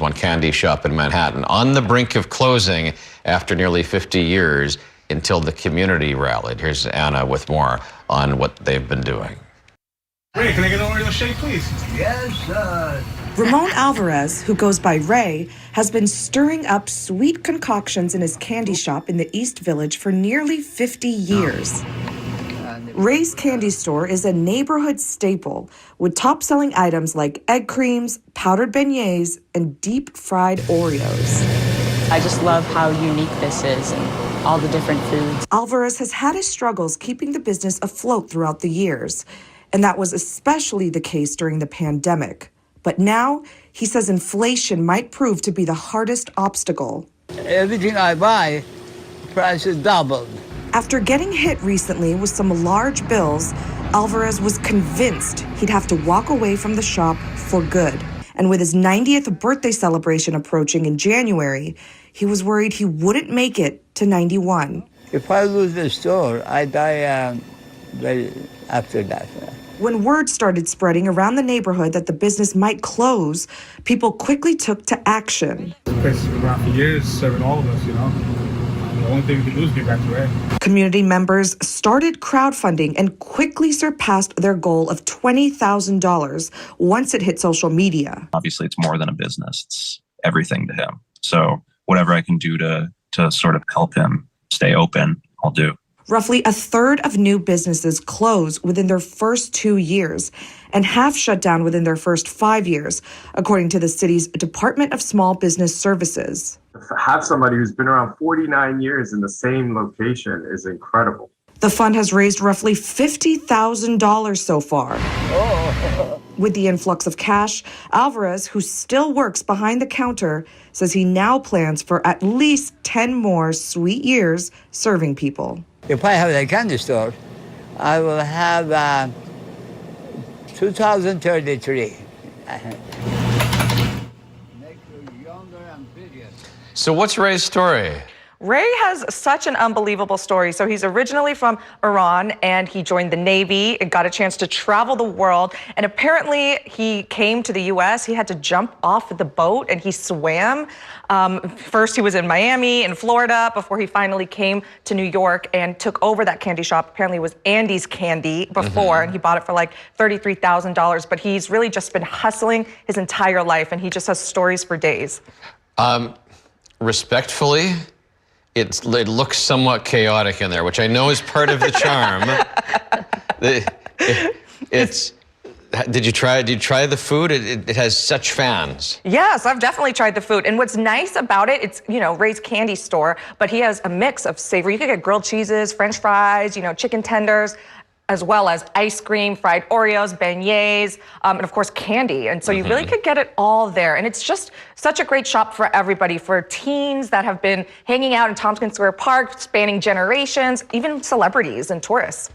one candy shop in Manhattan, on the brink of closing after nearly 50 years until the community rallied. Here's Anna with more on what they've been doing. Ray, can I get an Oreo shake, please? Yes, sir. Ramon Alvarez, who goes by Ray, has been stirring up sweet concoctions in his candy shop in the East Village for nearly 50 years. Ray's Candy Store is a neighborhood staple with top-selling items like egg creams, powdered beignets, and deep-fried Oreos. I just love how unique this is and all the different foods. Alvarez has had his struggles keeping the business afloat throughout the years, and that was especially the case during the pandemic. But now, he says inflation might prove to be the hardest obstacle. Everything I buy, price is doubled. After getting hit recently with some large bills, Alvarez was convinced he'd have to walk away from the shop for good. And with his 90th birthday celebration approaching in January, he was worried he wouldn't make it to 91. If I lose the store, I die after that. When word started spreading around the neighborhood that the business might close, people quickly took to action. The place has been around for years, serving all of us, you know. The only thing we can do is get back to Ray. Community members started crowdfunding and quickly surpassed their goal of $20,000 once it hit social media. Obviously, it's more than a business. It's everything to him. So whatever I can do to sort of help him stay open, I'll do. Roughly a third of new businesses close within their first 2 years, and half shut down within their first 5 years, according to the city's Department of Small Business Services. To have somebody who's been around 49 years in the same location is incredible. The fund has raised roughly $50,000 so far. With the influx of cash, Alvarez, who still works behind the counter, says he now plans for at least 10 more sweet years serving people. If I have a candy store, I will have 2033. So what's Ray's story? Ray has such an unbelievable story. So he's originally from Iran and he joined the Navy and got a chance to travel the world. And apparently he came to the US, he had to jump off the boat and he swam. First he was in Miami and Florida before he finally came to New York and took over that candy shop. Apparently it was Andy's Candy before and he bought it for like $33,000. But he's really just been hustling his entire life and he just has stories for days. Respectfully, it looks somewhat chaotic in there, which I know is part of the charm. Did you try the food? It has such fans. Yes, I've definitely tried the food. And what's nice about it, it's, you know, Ray's Candy Store, but he has a mix of savory. You could get grilled cheeses, French fries, you know, chicken tenders, as well as ice cream, fried Oreos, beignets, and of course candy. And so you really could get it all there. And it's just such a great shop for everybody, for teens that have been hanging out in Tompkins Square Park, spanning generations, even celebrities and tourists.